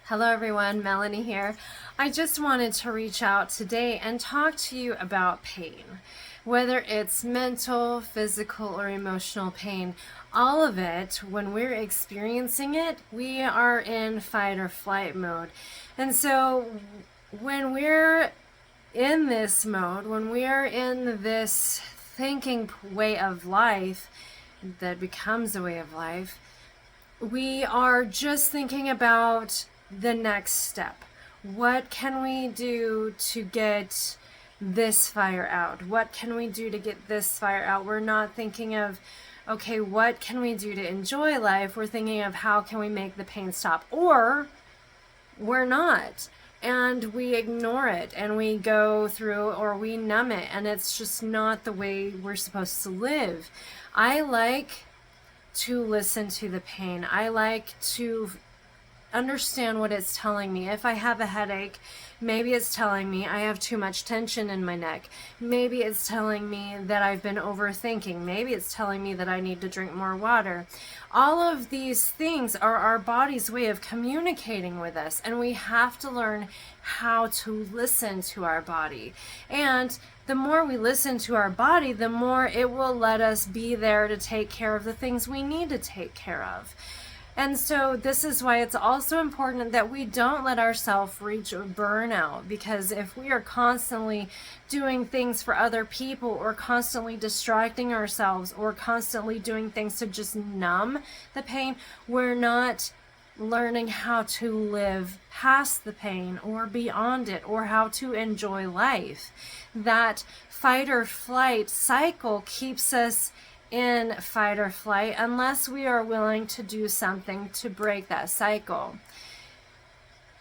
Hello everyone, Melanie here. I just wanted to reach out today and talk to you about pain. Whether it's mental, physical, or emotional pain, all of it, when we're experiencing it, we are in fight or flight mode. And so when we're in this mode, when we are in this thinking way of life that becomes a way of life, we are just thinking about the next step. What can we do to get this fire out? What can we do to get this fire out? We're not thinking of, okay, what can we do to enjoy life? We're thinking of how can we make the pain stop? Or we're not. And we ignore it and we go through or we numb it, and it's just not the way we're supposed to live. I like to listen to the pain. I like to understand what it's telling me. If I have a headache, maybe it's telling me I have too much tension in my neck. Maybe it's telling me that I've been overthinking. Maybe it's telling me that I need to drink more water. All of these things are our body's way of communicating with us, and we have to learn how to listen to our body. And the more we listen to our body, the more it will let us be there to take care of the things we need to take care of. And so this is why it's also important that we don't let ourselves reach burnout, because if we are constantly doing things for other people or constantly distracting ourselves or constantly doing things to just numb the pain, we're not learning how to live past the pain or beyond it, or how to enjoy life. That fight or flight cycle keeps us in fight or flight unless we are willing to do something to break that cycle.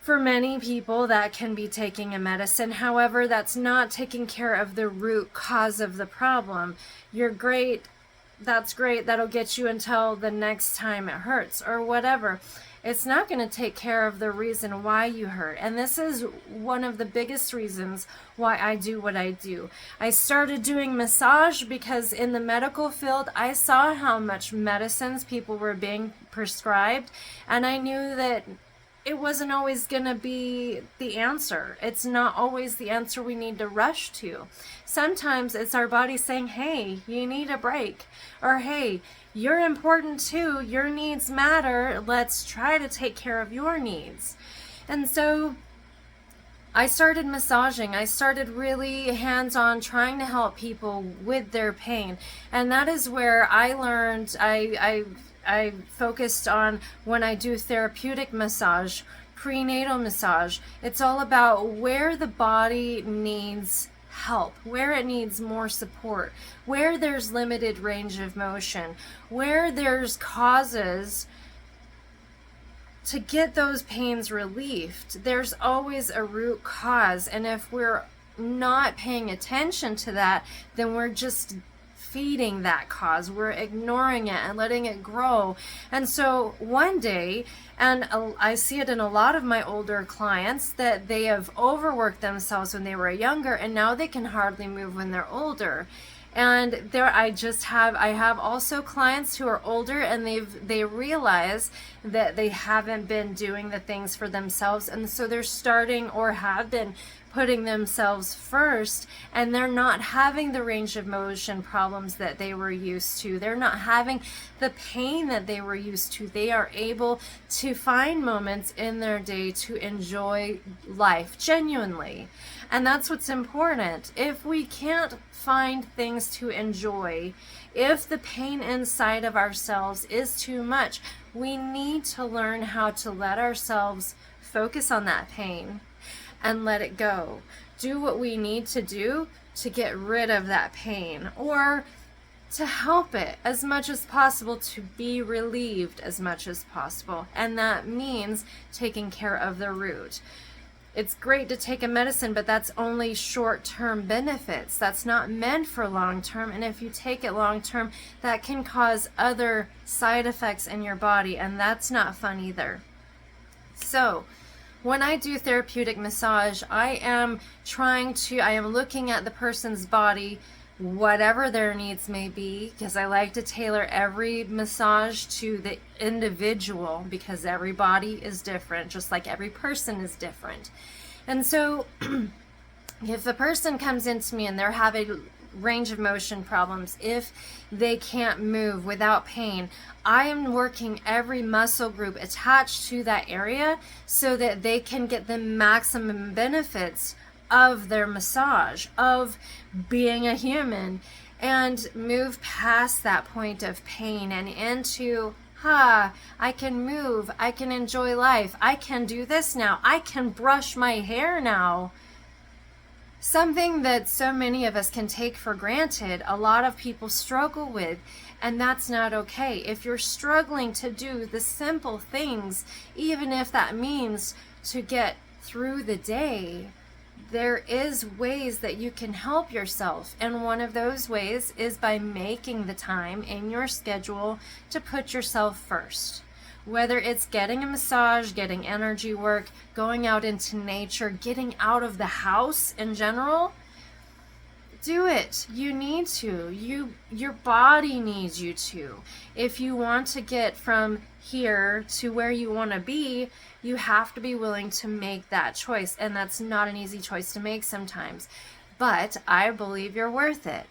For many people, that can be taking a medicine. However, that's not taking care of the root cause of the problem. You're great, that's great, that'll get you until the next time it hurts or whatever. It's not going to take care of the reason why you hurt. And this is one of the biggest reasons why I do what I do. I started doing massage because in the medical field, I saw how much medicines people were being prescribed, and I knew that it wasn't always going to be the answer. It's not always the answer we need to rush to. Sometimes it's our body saying, hey, you need a break. Or, hey, you're important too. Your needs matter. Let's try to take care of your needs. And so I started massaging. I started really hands-on trying to help people with their pain. And that is where I learned, I focused on when I do therapeutic massage, prenatal massage. It's all about where the body needs help, where it needs more support, where there's limited range of motion, where there's causes to get those pains relieved. There's always a root cause, and if we're not paying attention to that, then we're just feeding that cause. We're ignoring it and letting it grow. And so one day, and I see it in a lot of my older clients, that they have overworked themselves when they were younger, and now they can hardly move when they're older. And there I have also clients who are older, and they realize that they haven't been doing the things for themselves, and so they're starting or have been putting themselves first, and they're not having the range of motion problems that they were used to. They're not having the pain that they were used to. They are able to find moments in their day to enjoy life genuinely. And that's what's important. If we can't find things to enjoy, if the pain inside of ourselves is too much, we need to learn how to let ourselves focus on that pain and let it go. Do what we need to do to get rid of that pain, or to help it as much as possible, to be relieved as much as possible. And that means taking care of the root. It's great to take a medicine, but that's only short-term benefits. That's not meant for long-term, and if you take it long-term, that can cause other side effects in your body, and that's not fun either. So when I do therapeutic massage, I am looking at the person's body whatever their needs may be, because I like to tailor every massage to the individual, because every body is different, just like every person is different. And so if the person comes into me and they're having range of motion problems, if they can't move without pain, I am working every muscle group attached to that area so that they can get the maximum benefits of their massage, of being a human, and move past that point of pain and into, I can move, I can enjoy life, I can do this now, I can brush my hair now. Something that so many of us can take for granted, a lot of people struggle with, and that's not okay. If you're struggling to do the simple things, even if that means to get through the day, there is ways that you can help yourself. And one of those ways is by making the time in your schedule to put yourself first. Whether it's getting a massage, getting energy work, going out into nature, getting out of the house in general, do it. You need to. Your body needs you to. If you want to get from here to where you want to be, you have to be willing to make that choice. And that's not an easy choice to make sometimes. But I believe you're worth it.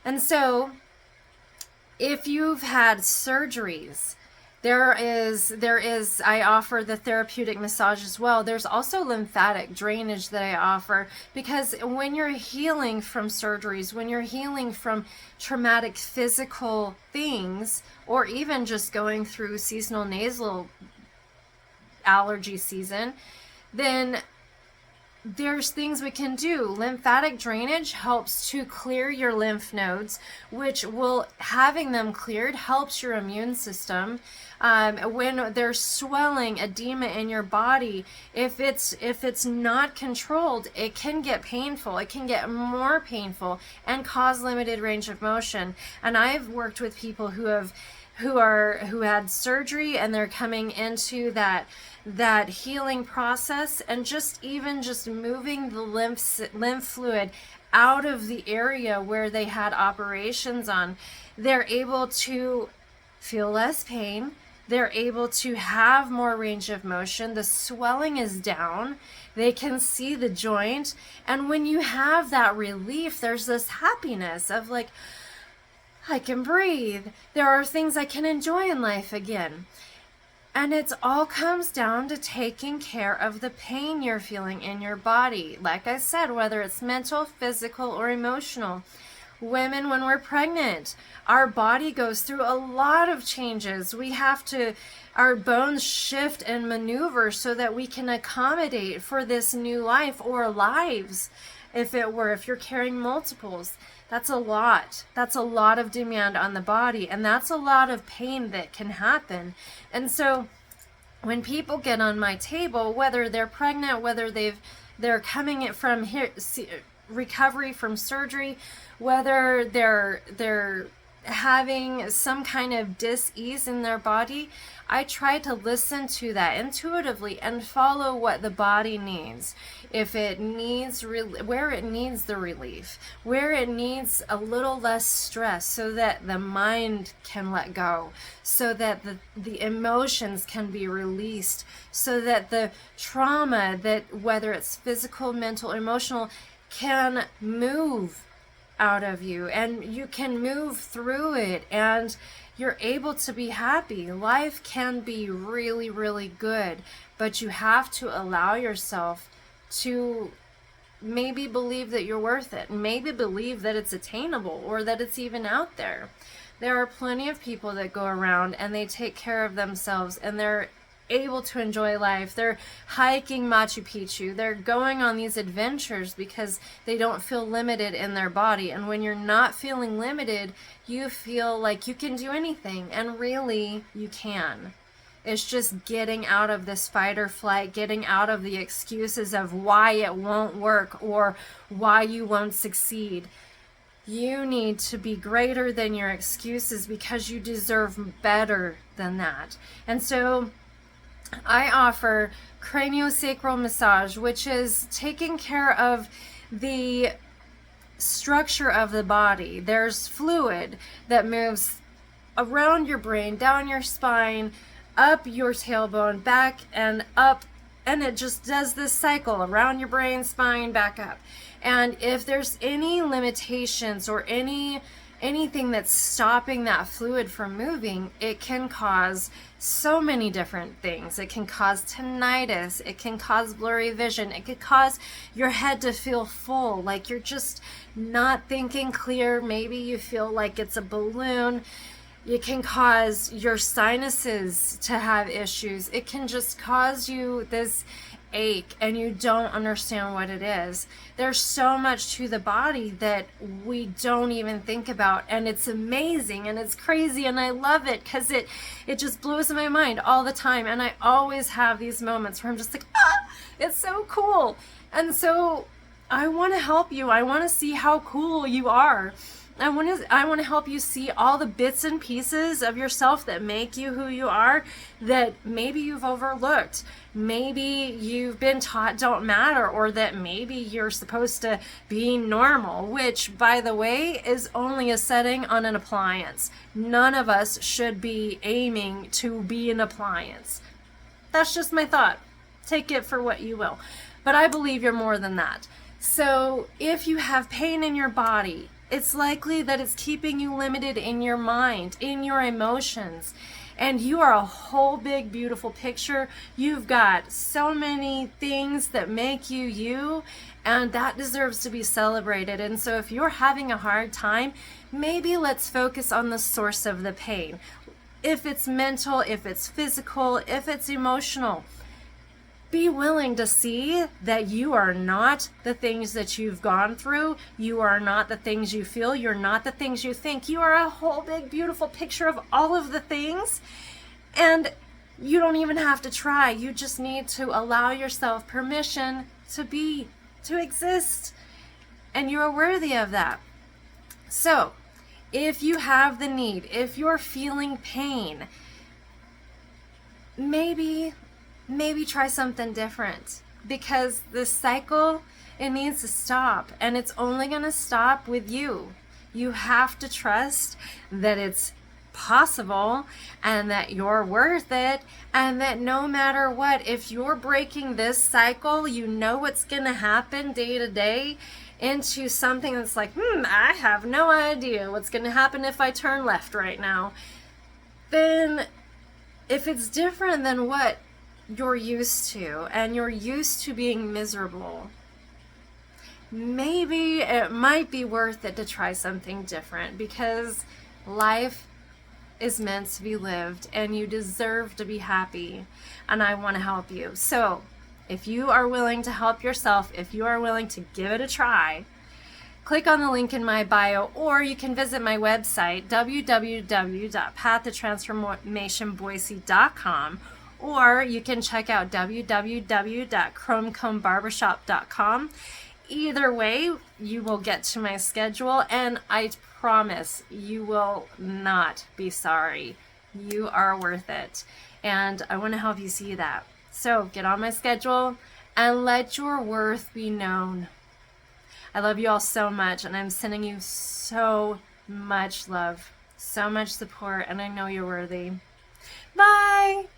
And so, if you've had surgeries, there is, I offer the therapeutic massage as well. There's also lymphatic drainage that I offer, because when you're healing from surgeries, when you're healing from traumatic physical things, or even just going through seasonal nasal allergy season, then there's things we can do. Lymphatic drainage helps to clear your lymph nodes, which will, having them cleared helps your immune system. When there's swelling, edema in your body, if it's not controlled, it can get painful. It can get more painful and cause limited range of motion. And I've worked with people who had surgery, and they're coming into that healing process, and just moving the lymph fluid out of the area where they had operations on, they're able to feel less pain. They're able to have more range of motion. The swelling is down. They can see the joint. And when you have that relief, there's this happiness of like, I can breathe. There are things I can enjoy in life again. And it all comes down to taking care of the pain you're feeling in your body. Like I said, whether it's mental, physical, or emotional. Women, when we're pregnant, our body goes through a lot of changes. Our bones shift and maneuver so that we can accommodate for this new life, or lives, if you're carrying multiples. That's a lot. That's a lot of demand on the body, and that's a lot of pain that can happen. And so when people get on my table, whether they're pregnant, whether they're coming from recovery from surgery, whether they're having some kind of dis-ease in their body, I try to listen to that intuitively and follow what the body needs. If it needs where it needs the relief, where it needs a little less stress, so that the mind can let go, so that the emotions can be released, so that the trauma, that whether it's physical, mental, emotional, can move out of you, and you can move through it, and you're able to be happy. Life can be really, really good, but you have to allow yourself to maybe believe that you're worth it, maybe believe that it's attainable, or that it's even out there. There are plenty of people that go around and they take care of themselves, and they're able to enjoy life. They're hiking Machu Picchu. They're going on these adventures because they don't feel limited in their body. And when you're not feeling limited, you feel like you can do anything. And really, you can. It's just getting out of this fight or flight, getting out of the excuses of why it won't work or why you won't succeed. You need to be greater than your excuses, because you deserve better than that. And so I offer craniosacral massage, which is taking care of the structure of the body. There's fluid that moves around your brain, down your spine, up your tailbone, back and up, and it just does this cycle around your brain, spine, back up. And if there's any limitations or anything that's stopping that fluid from moving, it can cause so many different things. It can cause tinnitus, it can cause blurry vision, it could cause your head to feel full, like you're just not thinking clear. Maybe you feel like it's a balloon. It can cause your sinuses to have issues. It can just cause you this ache and you don't understand what it is. There's so much to the body that we don't even think about, and it's amazing and it's crazy and I love it because it just blows my mind all the time. And I always have these moments where I'm just like, it's so cool. And so I want to help you. I want to see how cool you are. I want to help you see all the bits and pieces of yourself that make you who you are, that maybe you've overlooked, maybe you've been taught don't matter, or that maybe you're supposed to be normal, which, by the way, is only a setting on an appliance. None of us should be aiming to be an appliance. That's just my thought. Take it for what you will. But I believe you're more than that. So if you have pain in your body, it's likely that it's keeping you limited in your mind, in your emotions. And you are a whole big, beautiful picture. You've got so many things that make you you, and that deserves to be celebrated. And so if you're having a hard time, maybe let's focus on the source of the pain. If it's mental, if it's physical, if it's emotional. Be willing to see that you are not the things that you've gone through. You are not the things you feel. You're not the things you think. You are a whole big, beautiful picture of all of the things. And you don't even have to try. You just need to allow yourself permission to be, to exist. And you are worthy of that. So, if you have the need, if you're feeling pain, maybe try something different, because this cycle, it needs to stop, and it's only going to stop with you. You have to trust that it's possible and that you're worth it, and that no matter what, if you're breaking this cycle, you know what's going to happen day to day into something that's like, I have no idea what's going to happen if I turn left right now. Then if it's different than what you're used to, and you're used to being miserable, maybe it might be worth it to try something different, because life is meant to be lived and you deserve to be happy, and I want to help you. So if you are willing to help yourself, if you are willing to give it a try, click on the link in my bio, or you can visit my website, www.pathtotransformationboise.com, or you can check out www.chromecombbarbershop.com. Either way, you will get to my schedule, and I promise you will not be sorry. You are worth it, and I want to help you see that. So get on my schedule and let your worth be known. I love you all so much, and I'm sending you so much love, so much support, and I know you're worthy. Bye!